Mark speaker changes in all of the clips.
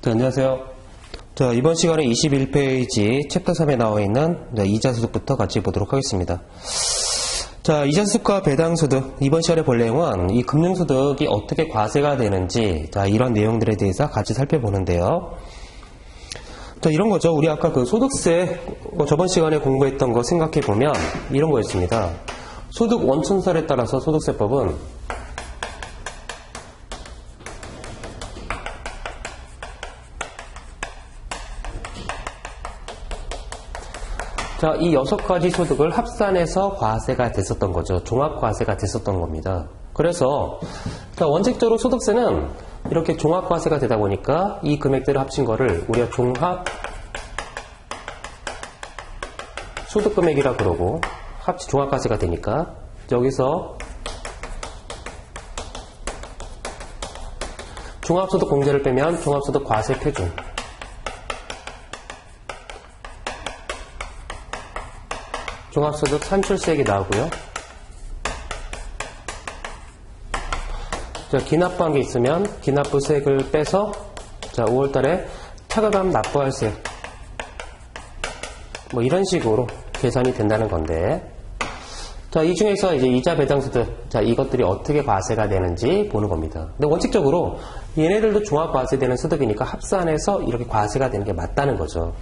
Speaker 1: 네, 안녕하세요. 자, 이번 시간에 21페이지 챕터 3에 나와 있는 이자소득부터 같이 보도록 하겠습니다. 자, 이자소득과 배당소득, 이번 시간에 볼 내용은 이 금융소득이 어떻게 과세가 되는지, 자, 이런 내용들에 대해서 같이 살펴보는데요. 자, 이런 거죠. 우리 아까 그 소득세, 저번 시간에 공부했던 거 생각해보면 이런 거였습니다. 소득 원천설에 따라서 소득세법은 자, 이 6가지 소득을 합산해서 과세가 됐었던 거죠. 종합과세가 됐었던 겁니다. 그래서 자, 원칙적으로 소득세는 이렇게 종합과세가 되다 보니까 이 금액들을 합친 거를 우리가 종합 소득금액이라 그러고 종합과세가 되니까 여기서 종합소득 공제를 빼면 종합소득 과세 표준, 종합소득 산출세액이 나오고요. 자, 기납부한 게 있으면 기납부세액을 빼서 자, 5월달에 차가감 납부할세 뭐 이런 식으로 계산이 된다는 건데, 자, 이 중에서 이제 이자 배당소득, 자, 이것들이 어떻게 과세가 되는지 보는 겁니다. 근데 원칙적으로 얘네들도 종합과세되는 소득이니까 합산해서 이렇게 과세가 되는 게 맞다는 거죠.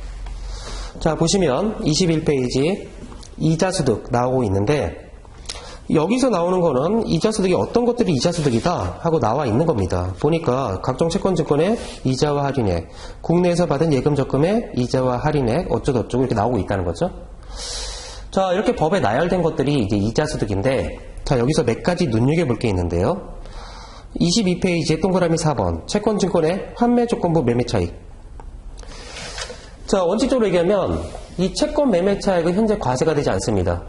Speaker 1: 자, 보시면 21페이지 이자소득 나오고 있는데, 여기서 나오는 거는 이자소득이 어떤 것들이 이자소득이다 하고 나와 있는 겁니다. 보니까 각종 채권증권의 이자와 할인액, 국내에서 받은 예금 적금의 이자와 할인액 어쩌고저쩌고 이렇게 나오고 있다는 거죠. 자, 이렇게 법에 나열된 것들이 이제 이자소득인데, 자, 여기서 몇 가지 눈여겨볼 게 있는데요. 22페이지에 동그라미 4번 채권증권의 환매조건부 매매차익. 자, 원칙적으로 얘기하면 이 채권 매매 차익은 현재 과세가 되지 않습니다.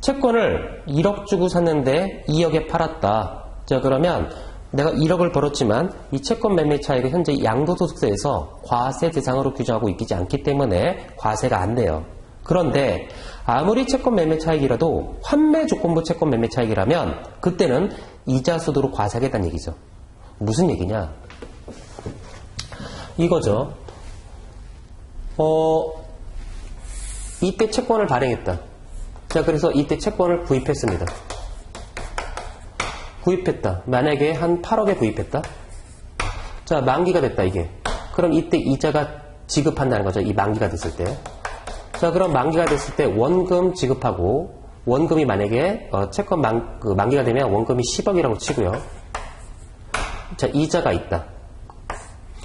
Speaker 1: 채권을 1억 주고 샀는데 2억에 팔았다. 자, 그러면 내가 1억을 벌었지만 이 채권 매매 차익은 현재 양도소득세에서 과세 대상으로 규정하고 있지 않기 때문에 과세가 안 돼요. 그런데 아무리 채권 매매 차익이라도 환매 조건부 채권 매매 차익이라면 그때는 이자소득으로 과세하겠다는 얘기죠. 무슨 얘기냐? 이거죠. 이때 채권을 발행했다. 자, 그래서 이때 채권을 구입했습니다. 구입했다. 만약에 한 8억에 구입했다. 자, 만기가 됐다, 이게. 그럼 이때 이자가 지급한다는 거죠. 이 만기가 됐을 때. 자, 그럼 만기가 됐을 때 원금 지급하고, 원금이 만약에 채권 만기가 되면 원금이 10억이라고 치고요. 자, 이자가 있다.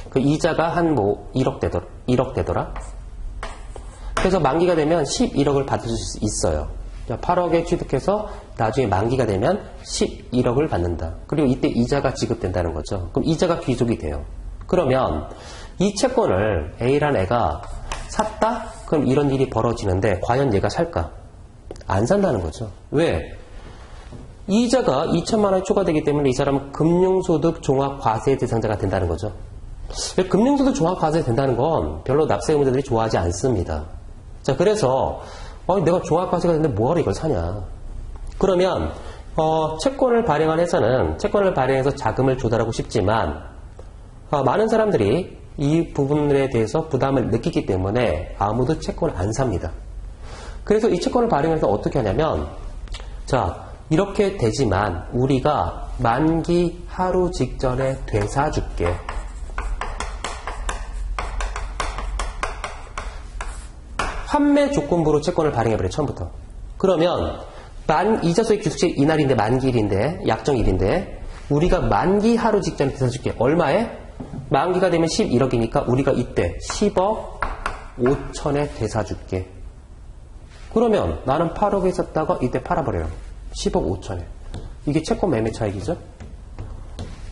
Speaker 1: 그 이자가 한 1억 되더라. 그래서 만기가 되면 11억을 받을 수 있어요. 8억에 취득해서 나중에 만기가 되면 11억을 받는다. 그리고 이때 이자가 지급된다는 거죠. 그럼 이자가 귀속이 돼요. 그러면 이 채권을 A라는 애가 샀다? 그럼 이런 일이 벌어지는데 과연 얘가 살까? 안 산다는 거죠. 왜? 이자가 2천만 원이 초과되기 때문에 이 사람은 금융소득 종합과세 대상자가 된다는 거죠. 금융소득 종합과세 된다는 건 별로 납세의무자들이 좋아하지 않습니다. 자, 그래서 내가 종합과세가 됐는데 뭐하러 이걸 사냐? 그러면 채권을 발행한 회사는 채권을 발행해서 자금을 조달하고 싶지만 많은 사람들이 이 부분에 대해서 부담을 느끼기 때문에 아무도 채권을 안 삽니다. 그래서 이 채권을 발행해서 어떻게 하냐면, 자, 이렇게 되지만 우리가 만기 하루 직전에 되사줄게. 환매 조건부로 채권을 발행해버려요, 처음부터. 그러면 이자소액 귀속시 이날인데 만기일인데 약정일인데 우리가 만기 하루 직전에 되사줄게. 얼마에? 만기가 되면 11억이니까 우리가 이때 10억 5천에 되사줄게. 그러면 나는 8억에 샀다가 이때 팔아버려요. 10억 5천에. 이게 채권 매매 차익이죠?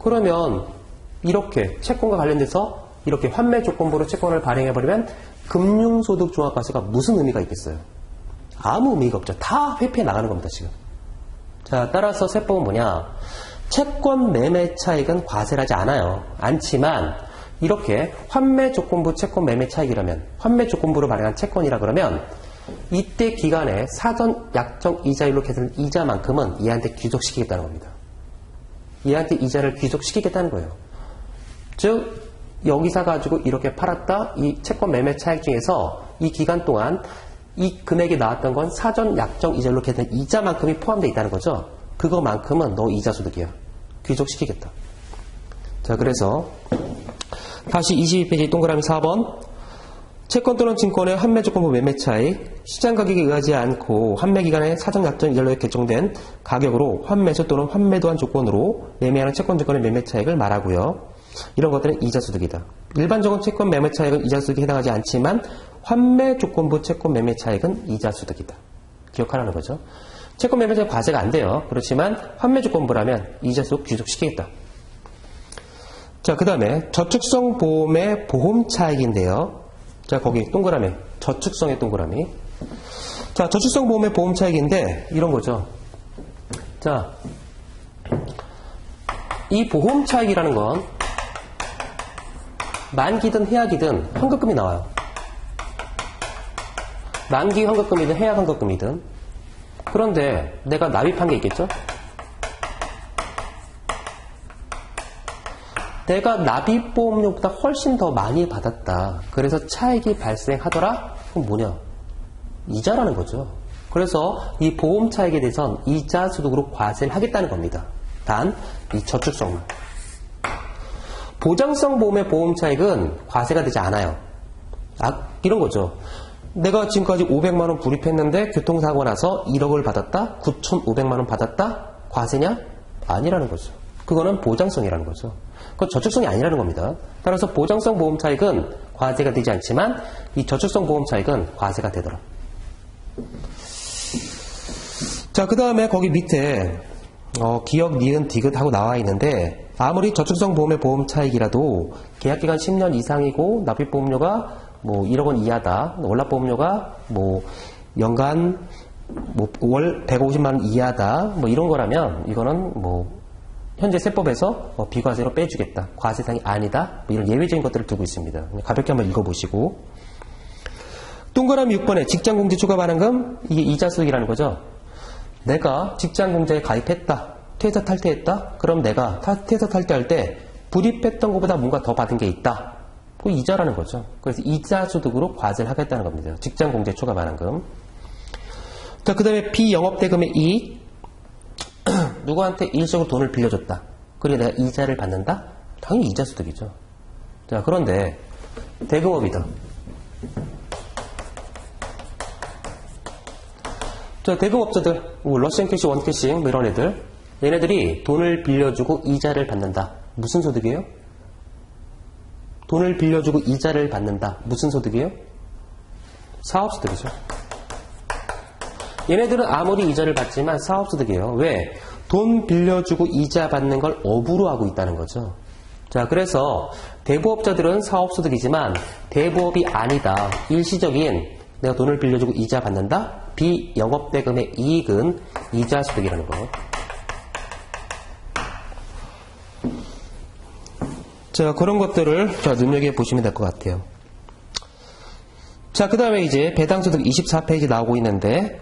Speaker 1: 그러면 이렇게 채권과 관련돼서 이렇게 환매 조건부로 채권을 발행해버리면 금융소득 종합과세가 무슨 의미가 있겠어요? 아무 의미가 없죠. 다 회피해 나가는 겁니다, 지금. 자, 따라서 세법은 뭐냐? 채권 매매 차익은 과세를 하지 않지만 이렇게 환매 조건부 채권 매매 차익이라면, 환매 조건부로 발행한 채권이라 그러면 이때 기간에 사전 약정 이자율로 계산한 이자만큼은 얘한테 귀속시키겠다는 겁니다. 얘한테 이자를 귀속시키겠다는 거예요. 즉 여기 사가지고 이렇게 팔았다. 이 채권 매매 차익 중에서 이 기간 동안 이 금액이 나왔던 건 사전 약정 이자로 계산 이자만큼이 포함되어 있다는 거죠. 그거만큼은 너 이자 소득이야. 귀속시키겠다. 자, 그래서 다시 22페이지 동그라미 4번. 채권 또는 증권의 환매 조건부 매매 차익, 시장 가격에 의하지 않고 환매 기간에 사전 약정 이자로 결정된 가격으로 환매수 또는 환매도한 조건으로 매매하는 채권 증권의 매매 차익을 말하고요. 이런 것들은 이자 소득이다. 일반적인 채권 매매 차익은 이자 소득에 해당하지 않지만 환매 조건부 채권 매매 차익은 이자 소득이다. 기억하라는 거죠. 채권 매매 차익 과세가 안 돼요. 그렇지만 환매 조건부라면 이자 소득 귀속시키겠다. 자, 그 다음에 저축성 보험의 보험 차익인데요. 자, 거기 동그라미, 저축성의 동그라미. 자, 저축성 보험의 보험 차익인데 이런 거죠. 자, 이 보험 차익이라는 건 만기든 해약이든 환급금이 나와요. 만기 환급금이든 해약 환급금이든. 그런데 내가 납입한 게 있겠죠? 내가 납입보험료보다 훨씬 더 많이 받았다. 그래서 차익이 발생하더라? 그럼 뭐냐? 이자라는 거죠. 그래서 이 보험 차익에 대해서는 이자 소득으로 과세를 하겠다는 겁니다. 단, 이 저축성만. 보장성 보험의 보험 차익은 과세가 되지 않아요. 이런 거죠. 내가 지금까지 500만원 불입했는데 교통사고 나서 1억을 받았다? 9,500만원 받았다? 과세냐? 아니라는 거죠. 그거는 보장성이라는 거죠. 그건 저축성이 아니라는 겁니다. 따라서 보장성 보험 차익은 과세가 되지 않지만 이 저축성 보험 차익은 과세가 되더라. 자, 그 다음에 거기 밑에 기억, 니은, 디귿 하고 나와 있는데 아무리 저축성 보험의 보험 차익이라도 계약기간 10년 이상이고 납입보험료가 뭐 1억 원 이하다. 월납보험료가 뭐 연간 뭐 월 150만 원 이하다. 뭐 이런 거라면 이거는 뭐 현재 세법에서 비과세로 빼주겠다. 과세상이 아니다. 뭐 이런 예외적인 것들을 두고 있습니다. 가볍게 한번 읽어보시고. 동그라미 6번에 직장공제 추가 반환금, 이게 이자소득이라는 거죠. 내가 직장공제에 가입했다. 퇴사 탈퇴했다. 그럼 내가 퇴사 탈퇴할 때 불입했던 것보다 뭔가 더 받은 게 있다. 그 이자라는 거죠. 그래서 이자소득으로 과세를 하겠다는 겁니다. 직장공제 추가 반환금. 자, 그 다음에 비영업대금의 이익. 누구한테 일시적으로 돈을 빌려줬다. 그리고 내가 이자를 받는다? 당연히 이자소득이죠. 자, 그런데 대금업이다. 자, 대금업자들, 뭐 러시안캐시, 원캐시 뭐 이런 애들, 얘네들이 돈을 빌려주고 이자를 받는다. 무슨 소득이에요? 돈을 빌려주고 이자를 받는다. 무슨 소득이에요? 사업소득이죠. 얘네들은 아무리 이자를 받지만 사업소득이에요. 왜? 돈 빌려주고 이자 받는 걸 업으로 하고 있다는 거죠. 자, 그래서 대부업자들은 사업소득이지만 대부업이 아니다. 일시적인 내가 돈을 빌려주고 이자 받는다? 비영업대금의 이익은 이자소득이라는 거. 자, 그런 것들을 눈여겨보시면 될 것 같아요. 자, 그 다음에 이제 배당소득 24페이지 나오고 있는데,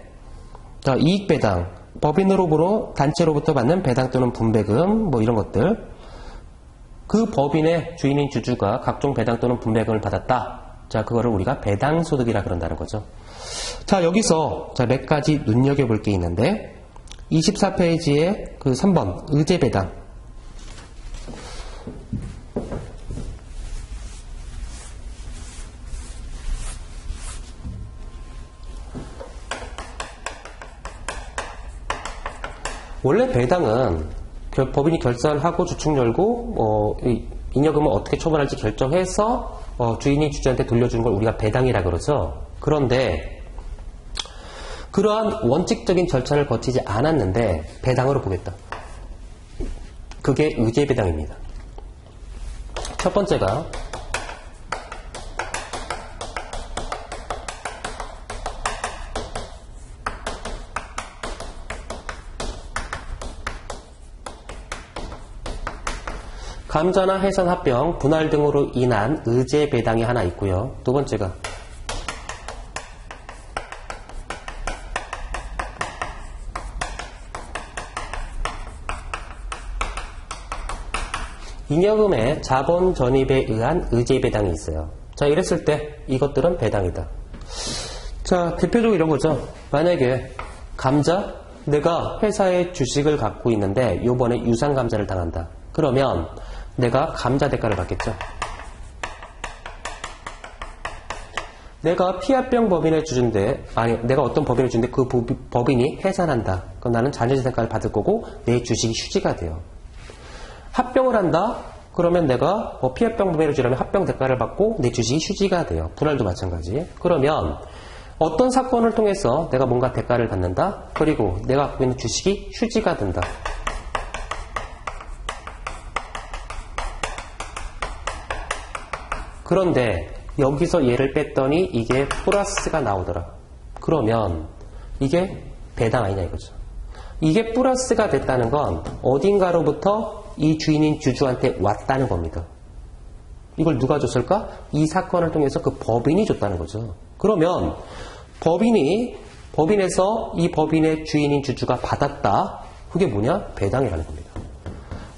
Speaker 1: 자, 이익배당, 법인으로부터 단체로부터 받는 배당 또는 분배금, 뭐 이런 것들. 그 법인의 주인인 주주가 각종 배당 또는 분배금을 받았다. 자, 그거를 우리가 배당소득이라 그런다는 거죠. 자, 여기서 몇 가지 눈여겨볼 게 있는데, 24페이지에 그 3번, 의제배당. 원래 배당은 법인이 결산하고 주축 열고 잉여금을 어떻게 처분할지 결정해서 주인이 주주한테 돌려주는 걸 우리가 배당이라 그러죠. 그런데 그러한 원칙적인 절차를 거치지 않았는데 배당으로 보겠다. 그게 의제배당입니다. 첫 번째가 감자나 해산 합병, 분할 등으로 인한 의제 배당이 하나 있고요. 두 번째가 잉여금의 자본 전입에 의한 의제 배당이 있어요. 자, 이랬을 때 이것들은 배당이다. 자, 대표적으로 이런 거죠. 만약에 감자, 내가 회사의 주식을 갖고 있는데 요번에 유상감자를 당한다. 그러면 내가 감자 대가를 받겠죠. 내가 피합병 법인을 주는데, 아니, 내가 어떤 법인을 주는데 그 법인이 해산한다. 그럼 나는 자녀재산가를 받을 거고 내 주식이 휴지가 돼요. 합병을 한다? 그러면 내가 피합병 법인을 주려면 합병 대가를 받고 내 주식이 휴지가 돼요. 분할도 마찬가지. 그러면 어떤 사건을 통해서 내가 뭔가 대가를 받는다? 그리고 내가 갖고 있는 주식이 휴지가 된다. 그런데 여기서 얘를 뺐더니 이게 플러스가 나오더라. 그러면 이게 배당 아니냐 이거죠. 이게 플러스가 됐다는 건 어딘가로부터 이 주인인 주주한테 왔다는 겁니다. 이걸 누가 줬을까? 이 사건을 통해서 그 법인이 줬다는 거죠. 그러면 법인에서 이 법인의 주인인 주주가 받았다. 그게 뭐냐? 배당이라는 겁니다.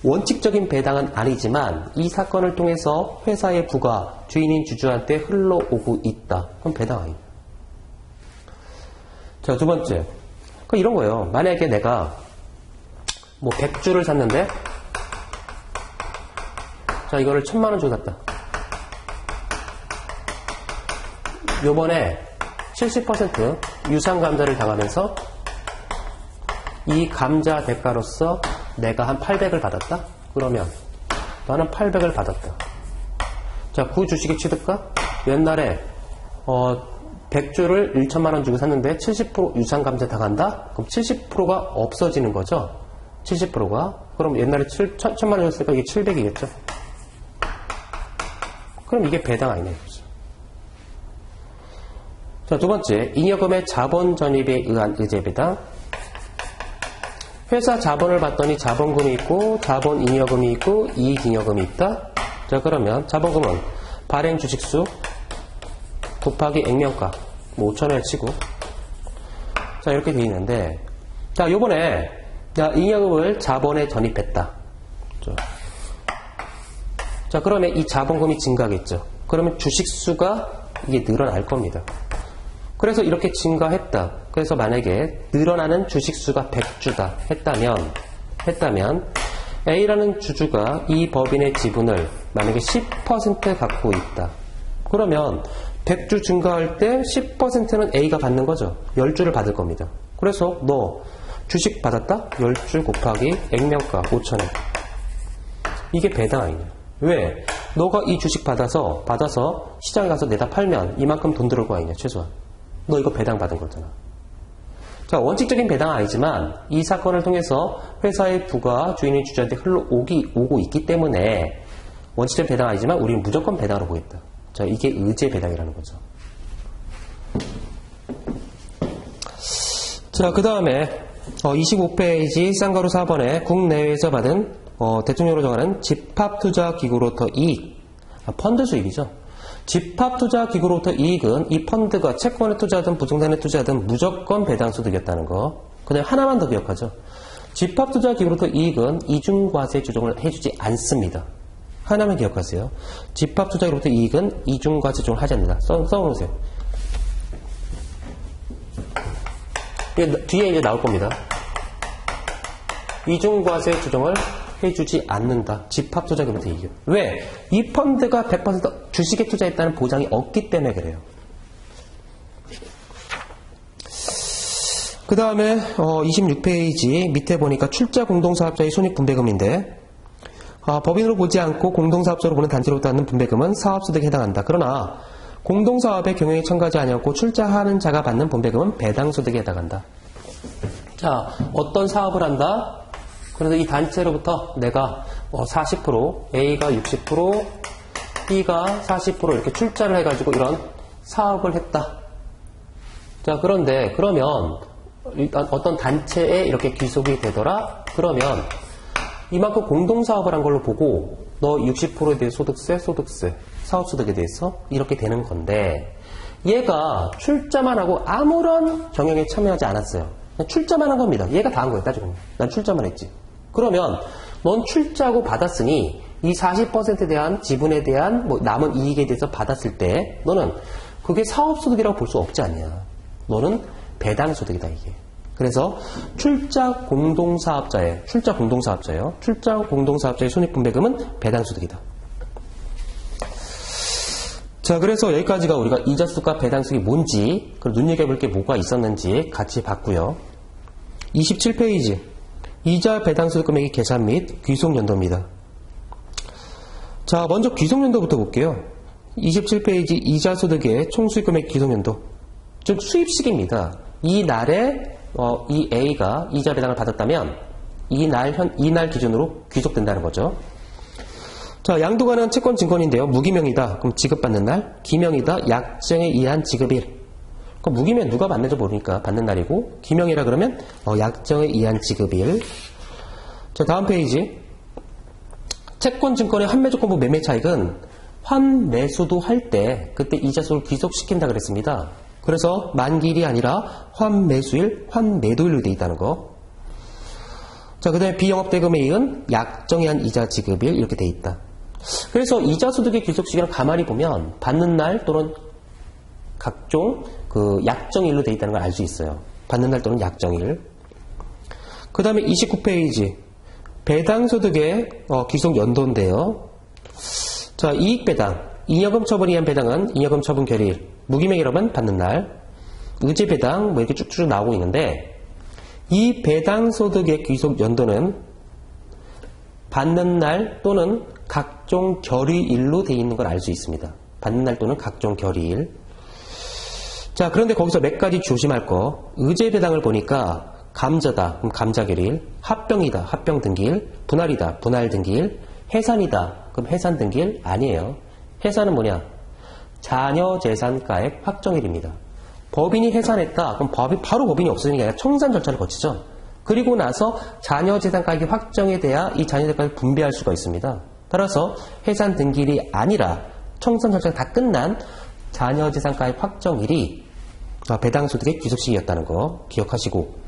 Speaker 1: 원칙적인 배당은 아니지만 이 사건을 통해서 회사의 부가 주인인 주주한테 흘러오고 있다. 그럼 배당 아니에요. 자, 두 번째. 이런 거예요. 만약에 내가 100주를 샀는데, 자, 이거를 1000만 원 주고 샀다. 요번에 70% 유상감자를 당하면서 이 감자 대가로서 내가 한 800을 받았다? 그러면 나는 800을 받았다. 자, 그 주식의 취득가? 옛날에 100주를 1천만 원 주고 샀는데 70% 유상감자 당한다? 그럼 70%가 없어지는 거죠. 70%가. 그럼 옛날에 1000만 원 줬으니까 이게 700이겠죠. 그럼 이게 배당 아니냐 이거죠. 자, 두 번째, 잉여금의 자본 전입에 의한 의제 배당. 회사 자본을 받더니 자본금이 있고 자본 잉여금이 있고 이익잉여금이 있다. 자, 그러면 자본금은 발행 주식수 곱하기 액면가 5,000원을 치고, 자, 이렇게 되어 있는데, 자, 요번에 잉여금을 자본에 전입했다. 자, 그러면 이 자본금이 증가하겠죠. 그러면 주식수가 이게 늘어날 겁니다. 그래서 이렇게 증가했다. 그래서 만약에 늘어나는 주식수가 100주다 했다면 A라는 주주가 이 법인의 지분을 만약에 10% 갖고 있다. 그러면 100주 증가할 때 10%는 A가 받는 거죠. 10주를 받을 겁니다. 그래서 너 주식 받았다? 10주 곱하기 액면가 5,000원. 이게 배당 아니냐. 왜? 너가 이 주식 받아서 시장에 가서 내다 팔면 이만큼 돈 들어올 거 아니냐, 최소한. 너 이거 배당 받은 거잖아. 자, 원칙적인 배당은 아니지만 이 사건을 통해서 회사의 부가 주인인 주주한테 오고 있기 때문에 원칙적인 배당은 아니지만 우리는 무조건 배당으로 보겠다. 자, 이게 의제 배당이라는 거죠. 자, 그 다음에 25페이지 쌍가루 4번에 국내외에서 받은 대통령으로 정하는 집합투자기구로부터 이익, 펀드 수익이죠. 집합투자기구로부터 이익은 이 펀드가 채권에 투자하든 부동산에 투자하든 무조건 배당소득이었다는 거. 그 다음에 하나만 더 기억하죠. 집합투자기구로부터 이익은 이중과세 조정을 해주지 않습니다. 하나만 기억하세요. 집합투자기구로부터 이익은 이중과세 조정을 하지 않는다. 써놓으세요. 뒤에 이제 나올 겁니다. 이중과세 조정을 해주지 않는다. 집합투자기구로부터 이익. 왜? 이 펀드가 100% 주식에 투자했다는 보장이 없기 때문에 그래요. 그 다음에 26페이지 밑에 보니까 출자 공동사업자의 손익분배금인데, 법인으로 보지 않고 공동사업자로 보는 단체로부터 받는 분배금은 사업소득에 해당한다. 그러나 공동사업의 경영에 참가하지 않았고 출자하는 자가 받는 분배금은 배당소득에 해당한다. 자, 어떤 사업을 한다? 그래서 이 단체로부터 내가 40%, A가 60%, B가 40% 이렇게 출자를 해가지고 이런 사업을 했다. 자, 그런데 그러면 일단 어떤 단체에 이렇게 귀속이 되더라? 그러면 이만큼 공동사업을 한 걸로 보고 너 60%에 대해 소득세, 사업소득에 대해서 이렇게 되는 건데, 얘가 출자만 하고 아무런 경영에 참여하지 않았어요. 그냥 출자만 한 겁니다. 얘가 다 한 거예요. 따지고 보면. 난 출자만 했지. 그러면 넌 출자하고 받았으니 이 40%에 대한 지분에 대한 뭐 남은 이익에 대해서 받았을 때 너는 그게 사업소득이라고 볼 수 없지 않냐. 너는 배당소득이다 이게. 그래서 출자 공동사업자예요. 출자 공동사업자의 손익분배금은 배당소득이다. 자, 그래서 여기까지가 우리가 이자수익과 배당수익이 뭔지, 그리고 눈여겨볼 게 뭐가 있었는지 같이 봤고요. 27페이지. 이자 배당소득 금액의 계산 및 귀속연도입니다. 자, 먼저 귀속연도부터 볼게요. 27페이지 이자소득의 총수익금액 귀속연도. 즉, 수입식입니다. 이 날에, 이 A가 이자 배당을 받았다면, 이 날 기준으로 귀속된다는 거죠. 자, 양도가는 채권 증권인데요. 무기명이다. 그럼 지급받는 날. 기명이다. 약정에 의한 지급일. 그럼 무기명 누가 받는지 모르니까 받는 날이고, 기명이라 그러면 약정에 의한 지급일. 자, 다음 페이지. 채권 증권의 환매 조건부 매매 차익은 환매수도 할 때 그때 이자수를 귀속시킨다 그랬습니다. 그래서 만기일이 아니라 환매수일, 환매도일로 되어 있다는 거. 자, 그 다음에 비영업대금의 이익은 약정에 의한 이자 지급일 이렇게 되어 있다. 그래서 이자소득의 귀속시기를 가만히 보면 받는 날 또는 각종 그 약정일로 되어 있다는 걸 알 수 있어요. 받는 날 또는 약정일. 그 다음에 29페이지 배당소득의 귀속연도인데요. 자, 이익배당, 잉여금 처분에 의한 배당은 잉여금 처분 결의일, 무기명이라면 받는 날, 의제배당 뭐 이렇게 쭉쭉 나오고 있는데 이 배당소득의 귀속연도는 받는 날 또는 각종 결의일로 되어 있는 걸 알 수 있습니다. 받는 날 또는 각종 결의일. 자, 그런데 거기서 몇 가지 조심할 거. 의제배당을 보니까 감자다. 그럼 감자결의일. 합병이다. 합병등기일. 분할이다. 분할등기일. 해산이다. 그럼 해산등기일 아니에요. 해산은 뭐냐? 자녀재산가액 확정일입니다. 법인이 해산했다. 그럼 바로 법인이 없어지는 게 아니라 청산 절차를 거치죠. 그리고 나서 자녀재산가액이 확정이 돼야 이 자녀재산가액을 분배할 수가 있습니다. 따라서 해산 등기일이 아니라 청산 절차가 다 끝난 자녀재산가액 확정일이 배당소득의 귀속시기였다는 거 기억하시고,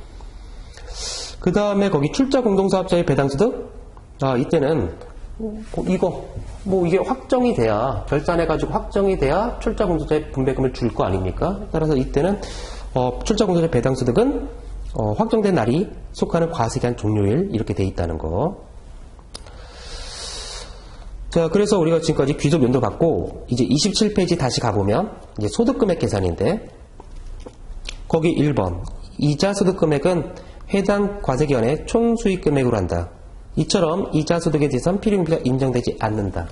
Speaker 1: 그 다음에 거기 출자 공동사업자의 배당소득, 이때는 이게 확정이 돼야, 결산해가지고 확정이 돼야 출자 공동사업자의 분배금을 줄 거 아닙니까? 따라서 이때는 출자 공동사업자의 배당소득은 확정된 날이 속하는 과세기한 종료일 이렇게 돼 있다는 거. 자, 그래서 우리가 지금까지 귀속 연도 받고 이제 27페이지 다시 가보면 이제 소득금액 계산인데 거기 1번 이자 소득금액은 해당 과세기간의 총수익금액으로 한다. 이처럼 이자 소득에 대해서는 필요금비가 인정되지 않는다.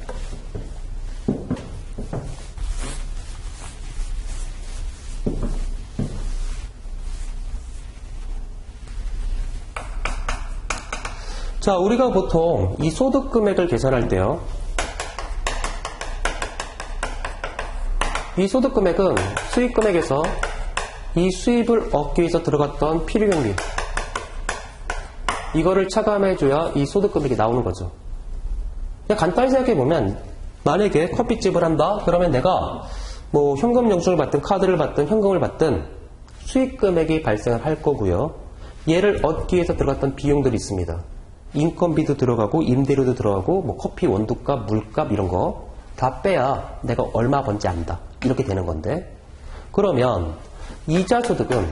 Speaker 1: 자, 우리가 보통 이 소득금액을 계산할 때요. 이 소득금액은 수익금액에서 이 수입을 얻기 위해서 들어갔던 필요경비, 이거를 차감해줘야 이 소득금액이 나오는 거죠. 그냥 간단히 생각해보면 만약에 커피집을 한다 그러면 내가 뭐 현금 영수증을 받든 카드를 받든 현금을 받든 수익금액이 발생을 할 거고요. 얘를 얻기 위해서 들어갔던 비용들이 있습니다. 인건비도 들어가고 임대료도 들어가고 뭐 커피 원두값, 물값 이런 거 다 빼야 내가 얼마 번지 안다. 이렇게 되는 건데, 그러면 이자 소득은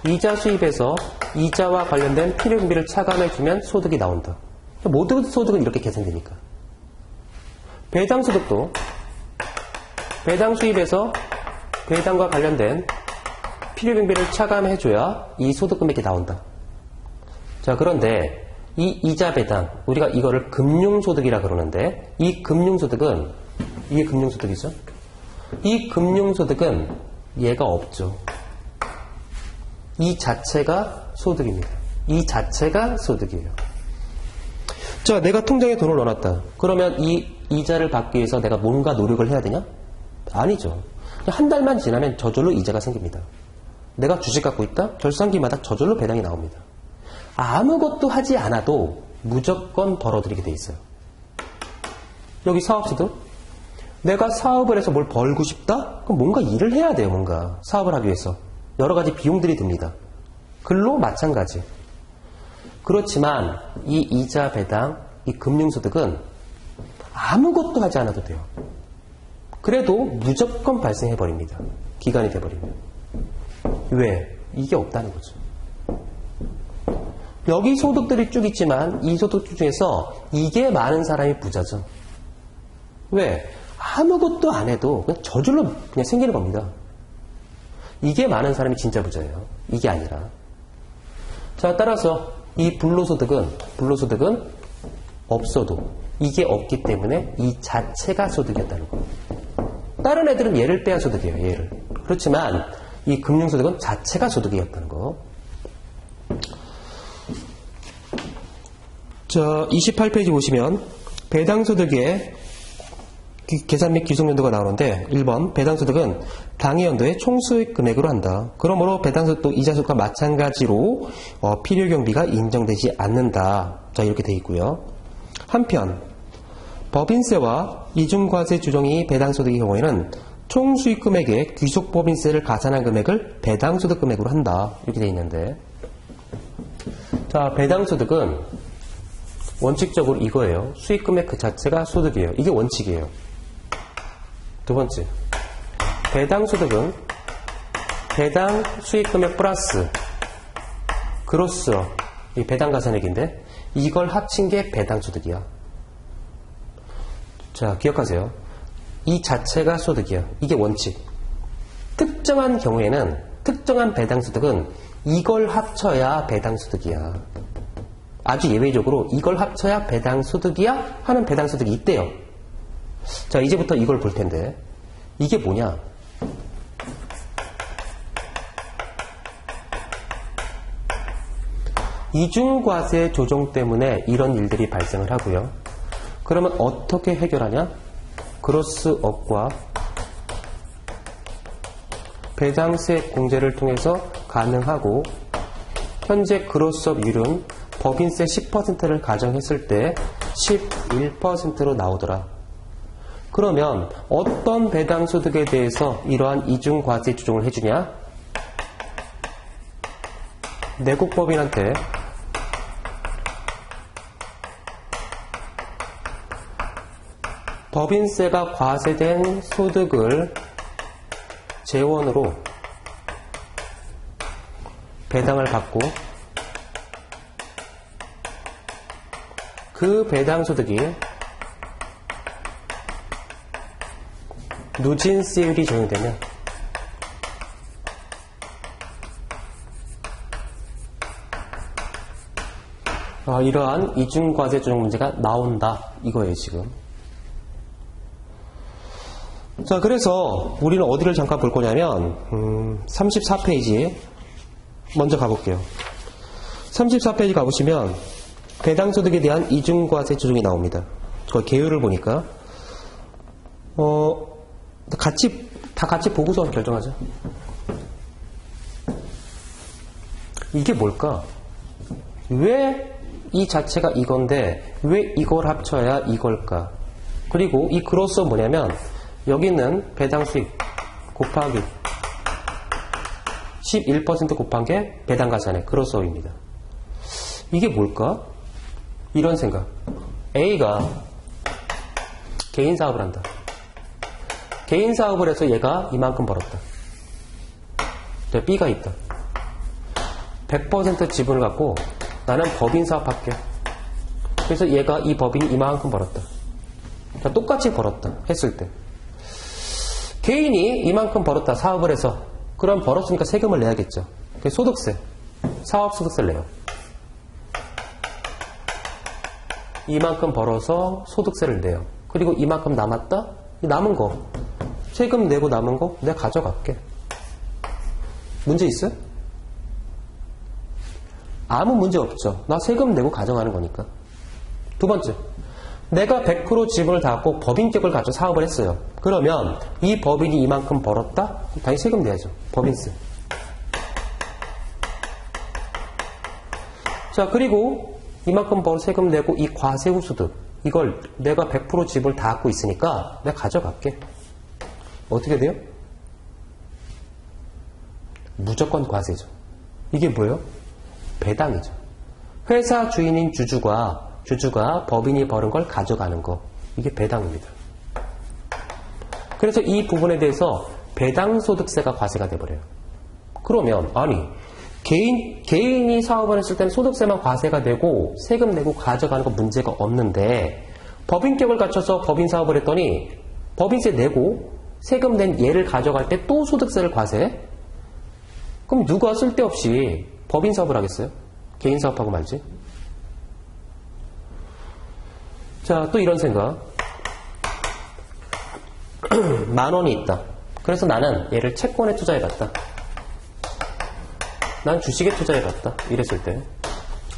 Speaker 1: 이자 수입에서 이자와 관련된 필요금비를 차감해주면 소득이 나온다. 모든 소득은 이렇게 계산되니까. 배당 소득도 배당 수입에서 배당과 관련된 필요경비를 차감해줘야 이 소득금액이 나온다. 자, 그런데 이 이자 배당, 우리가 이거를 금융소득이라 그러는데 이 금융소득은, 이게 금융소득이죠? 이 금융소득은 얘가 없죠. 이 자체가 소득입니다. 이 자체가 소득이에요. 자, 내가 통장에 돈을 넣어놨다. 그러면 이 이자를 받기 위해서 내가 뭔가 노력을 해야 되냐? 아니죠. 한 달만 지나면 저절로 이자가 생깁니다. 내가 주식 갖고 있다? 결산기마다 저절로 배당이 나옵니다. 아무것도 하지 않아도 무조건 벌어들이게 돼 있어요. 여기 사업소득? 내가 사업을 해서 뭘 벌고 싶다? 그럼 뭔가 일을 해야 돼요. 뭔가 사업을 하기 위해서 여러 가지 비용들이 듭니다. 근로 마찬가지. 그렇지만 이 이자 배당, 이 금융소득은 아무것도 하지 않아도 돼요. 그래도 무조건 발생해버립니다. 기간이 돼버리면. 왜? 이게 없다는 거죠. 여기 소득들이 쭉 있지만 이 소득 중에서 이게 많은 사람이 부자죠. 왜? 아무것도 안 해도 그냥 저절로 그냥 생기는 겁니다. 이게 많은 사람이 진짜 부자예요. 이게 아니라. 자, 따라서 이 불로소득은 없어도 이게 없기 때문에 이 자체가 소득이었다는 거예요. 다른 애들은 얘를 빼야 소득이에요. 얘를. 그렇지만 이 금융소득은 자체가 소득이었다는 거. 자, 28페이지 보시면 배당소득의 계산 및 기속연도가 나오는데 1번 배당소득은 당해연도의 총수익 금액으로 한다. 그러므로 배당소득도 이자소득과 마찬가지로 필요경비가 인정되지 않는다. 자, 이렇게 되어 있고요. 한편 법인세와 이중과세 규정이 배당소득의 경우에는 총수익 금액에 귀속법인세를 가산한 금액을 배당소득 금액으로 한다. 이렇게 되어 있는데, 자, 배당소득은 원칙적으로 이거예요. 수익 금액 그 자체가 소득이에요. 이게 원칙이에요. 두 번째, 배당소득은 배당 수익 금액 플러스 그로스업, 이 배당 가산액인데 이걸 합친 게 배당소득이야. 자, 기억하세요. 이 자체가 소득이야. 이게 원칙. 특정한 경우에는, 특정한 배당소득은 이걸 합쳐야 배당소득이야. 아주 예외적으로 이걸 합쳐야 배당소득이야 하는 배당소득이 있대요. 자, 이제부터 이걸 볼 텐데, 이게 뭐냐? 이중과세 조정 때문에 이런 일들이 발생을 하고요. 그러면 어떻게 해결하냐? 그로스업과 배당세 공제를 통해서 가능하고, 현재 그로스업률은 법인세 10%를 가정했을 때 11%로 나오더라. 그러면 어떤 배당소득에 대해서 이러한 이중과세 조정을 해주냐? 내국법인한테 법인세가 과세된 소득을 재원으로 배당을 받고, 그 배당소득이 누진세율이 적용되면 이러한 이중과세 조정 문제가 나온다. 이거예요, 지금. 자, 그래서 우리는 어디를 잠깐 볼 거냐면 34페이지 먼저 가볼게요. 34페이지 가보시면 배당소득에 대한 이중과세 조정이 나옵니다. 그 개요를 보니까 다 같이 보고서 결정하자. 이게 뭘까? 왜 이 자체가 이건데 왜 이걸 합쳐야 이걸까? 그리고 이 그로스는 뭐냐면 여기는 배당수익 곱하기 11% 곱한 게 배당가산액 그로스업입니다. 이게 뭘까? 이런 생각. A가 개인 사업을 한다. 개인 사업을 해서 얘가 이만큼 벌었다. B가 있다. 100% 지분을 갖고 나는 법인 사업할게. 그래서 얘가 이 법인이 이만큼 벌었다. 똑같이 벌었다. 했을 때. 개인이 이만큼 벌었다. 사업을 해서. 그럼 벌었으니까 세금을 내야겠죠. 소득세. 사업소득세를 내요. 이만큼 벌어서 소득세를 내요. 그리고 이만큼 남았다? 남은 거. 세금 내고 남은 거 내가 가져갈게. 문제 있어요? 아무 문제 없죠. 나 세금 내고 가져가는 거니까. 두 번째, 내가 100% 지분을 다 갖고 법인격을 가지고 사업을 했어요. 그러면 이 법인이 이만큼 벌었다? 당연히 세금 내야죠. 법인세. 자, 그리고 이만큼 벌어 세금 내고 이 과세 후 소득, 이걸 내가 100% 지분을 다 갖고 있으니까 내가 가져갈게. 어떻게 돼요? 무조건 과세죠. 이게 뭐예요? 배당이죠. 회사 주인인 주주가 법인이 벌은 걸 가져가는 거. 이게 배당입니다. 그래서 이 부분에 대해서 배당소득세가 과세가 돼버려요. 그러면 아니 개인이 사업을 했을 때는 소득세만 과세가 되고 세금 내고 가져가는 건 문제가 없는데 법인격을 갖춰서 법인 사업을 했더니 법인세 내고 세금 낸 얘를 가져갈 때 또 소득세를 과세해? 그럼 누가 쓸데없이 법인 사업을 하겠어요? 개인 사업하고 말지. 자, 또 이런 생각. 10,000원이 있다. 그래서 나는 얘를 채권에 투자해봤다. 난 주식에 투자해봤다. 이랬을 때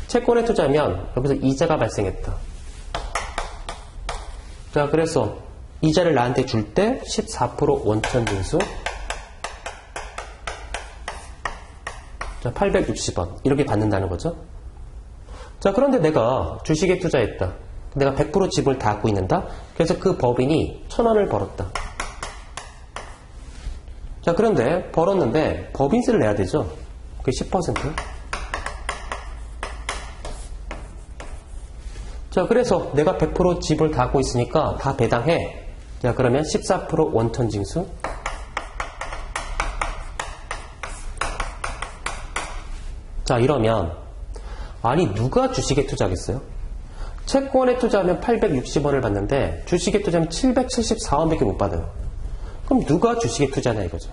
Speaker 1: 채권에 투자하면 여기서 이자가 발생했다. 자, 그래서 이자를 나한테 줄 때 14% 원천징수. 자, 860원 이렇게 받는다는 거죠. 자, 그런데 내가 주식에 투자했다. 내가 100% 지분을 다 갖고 있는다. 그래서 그 법인이 1,000원을 벌었다. 자, 그런데 벌었는데 법인세를 내야 되죠. 그게 10%. 자, 그래서 내가 100% 지분을 다 갖고 있으니까 다 배당해. 자, 그러면 14% 원천징수. 자, 이러면 아니 누가 주식에 투자하겠어요? 채권에 투자하면 860원을 받는데 주식에 투자하면 774원밖에 못 받아요. 그럼 누가 주식에 투자하냐 이거죠.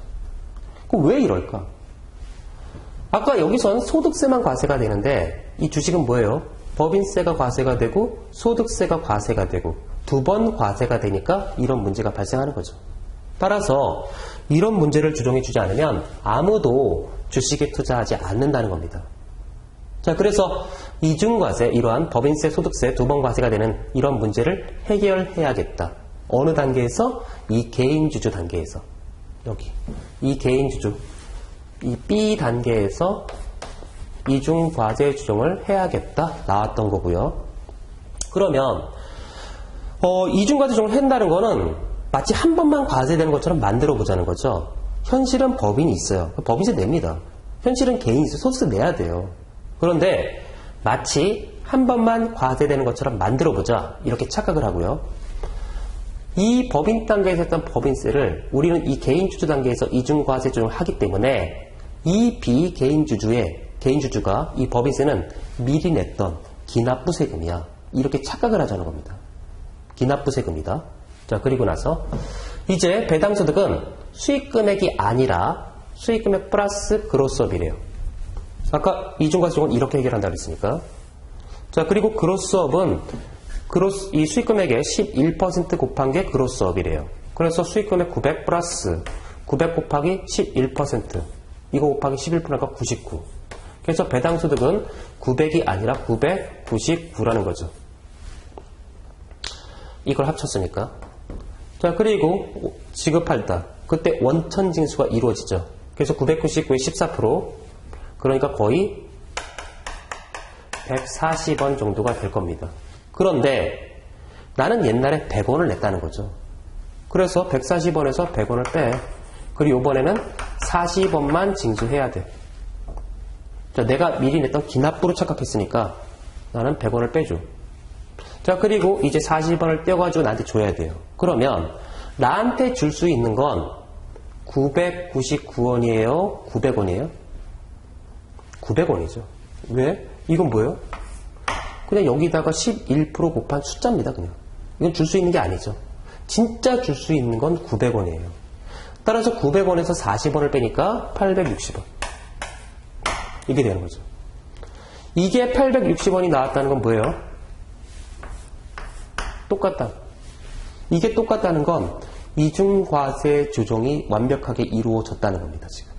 Speaker 1: 그럼 왜 이럴까? 아까 여기선 소득세만 과세가 되는데 이 주식은 뭐예요? 법인세가 과세가 되고 소득세가 과세가 되고 두 번 과세가 되니까 이런 문제가 발생하는 거죠. 따라서 이런 문제를 조정해 주지 않으면 아무도 주식에 투자하지 않는다는 겁니다. 자, 그래서 이중과세, 이러한 법인세, 소득세 두 번 과세가 되는 이런 문제를 해결해야겠다. 어느 단계에서? 이 개인주주 단계에서. 여기. 이 개인주주. 이 B 단계에서 이중과세 조정을 해야겠다. 나왔던 거고요. 그러면 이중과세 조정을 한다는 거는 마치 한 번만 과세되는 것처럼 만들어 보자는 거죠. 현실은 법인이 있어요. 법인세 냅니다. 현실은 개인이 있어요. 소득세 내야 돼요. 그런데 마치 한 번만 과세되는 것처럼 만들어보자 이렇게 착각을 하고요. 이 법인 단계에서 했던 법인세를 우리는 이 개인주주 단계에서 이중과세 조정을 하기 때문에 이 개인주주가 이 법인세는 미리 냈던 기납부세금이야. 이렇게 착각을 하자는 겁니다. 기납부세금이다. 자, 그리고 나서 이제 배당소득은 수익금액이 아니라 수익금액 플러스 그로스업이래요. 아까 이중과세 조정은 이렇게 해결한다고 했으니까. 자, 그리고 그로스업은 이 수익금액의 11% 곱한 게 그로스업이래요. 그래서 수익금액 900 플러스 900 곱하기 11%. 이거 곱하기 11%가 99. 그래서 배당소득은 900이 아니라 999라는 거죠. 이걸 합쳤으니까. 자, 그리고 지급할 때 그때 원천징수가 이루어지죠. 그래서 999에 14%. 그러니까 거의 140원 정도가 될 겁니다. 그런데 나는 옛날에 100원을 냈다는 거죠. 그래서 140원에서 100원을 빼. 그리고 이번에는 40원만 징수해야 돼. 자, 내가 미리 냈던 기납부로 착각했으니까 나는 100원을 빼줘. 자, 그리고 이제 40원을 떼어가지고 나한테 줘야 돼요. 그러면 나한테 줄 수 있는 건 999원이에요? 900원이에요? 900원이죠. 왜? 이건 뭐예요? 그냥 여기다가 11% 곱한 숫자입니다. 그냥. 이건 줄 수 있는 게 아니죠. 진짜 줄 수 있는 건 900원이에요. 따라서 900원에서 40원을 빼니까 860원. 이게 되는 거죠. 이게 860원이 나왔다는 건 뭐예요? 똑같다. 이게 똑같다는 건 이중과세 조정이 완벽하게 이루어졌다는 겁니다. 지금.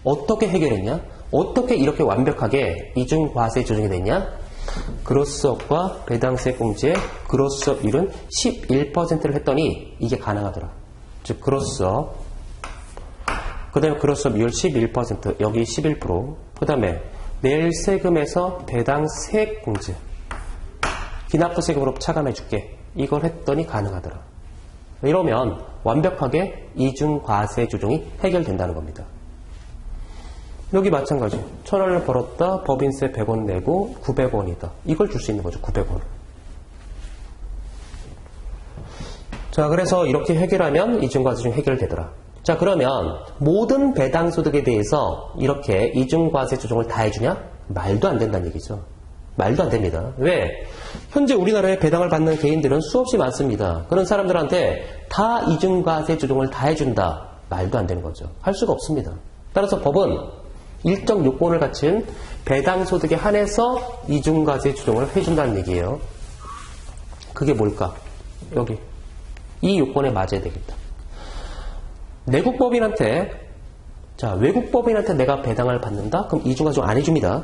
Speaker 1: 어떻게 해결했냐? 어떻게 이렇게 완벽하게 이중과세 조정이 됐냐? 그로스업과 배당세 공제의 그로스업률은 11%를 했더니 이게 가능하더라. 즉 그로스업, 그 다음에 그로스업률 11%, 여기 11%, 그 다음에 낼 세금에서 배당세 공제, 기납부세금으로 차감해줄게. 이걸 했더니 가능하더라. 이러면 완벽하게 이중과세 조정이 해결된다는 겁니다. 여기 마찬가지. 1,000원을 벌었다. 법인세 100원 내고 900원이다. 이걸 줄 수 있는 거죠. 900원. 자, 그래서 이렇게 해결하면 이중과세 해결되더라. 자, 그러면 모든 배당소득에 대해서 이렇게 이중과세 조정을 다 해주냐? 말도 안 된다는 얘기죠. 말도 안 됩니다. 왜? 현재 우리나라에 배당을 받는 개인들은 수없이 많습니다. 그런 사람들한테 다 이중과세 조정을 다 해준다. 말도 안 되는 거죠. 할 수가 없습니다. 따라서 법은 일정 요건을 갖춘 배당소득에 한해서 이중과세 조정을 해준다는 얘기예요. 그게 뭘까? 여기. 이 요건에 맞아야 되겠다. 내국법인한테, 자, 외국법인한테 내가 배당을 받는다? 그럼 이중과세 조정 안 해줍니다.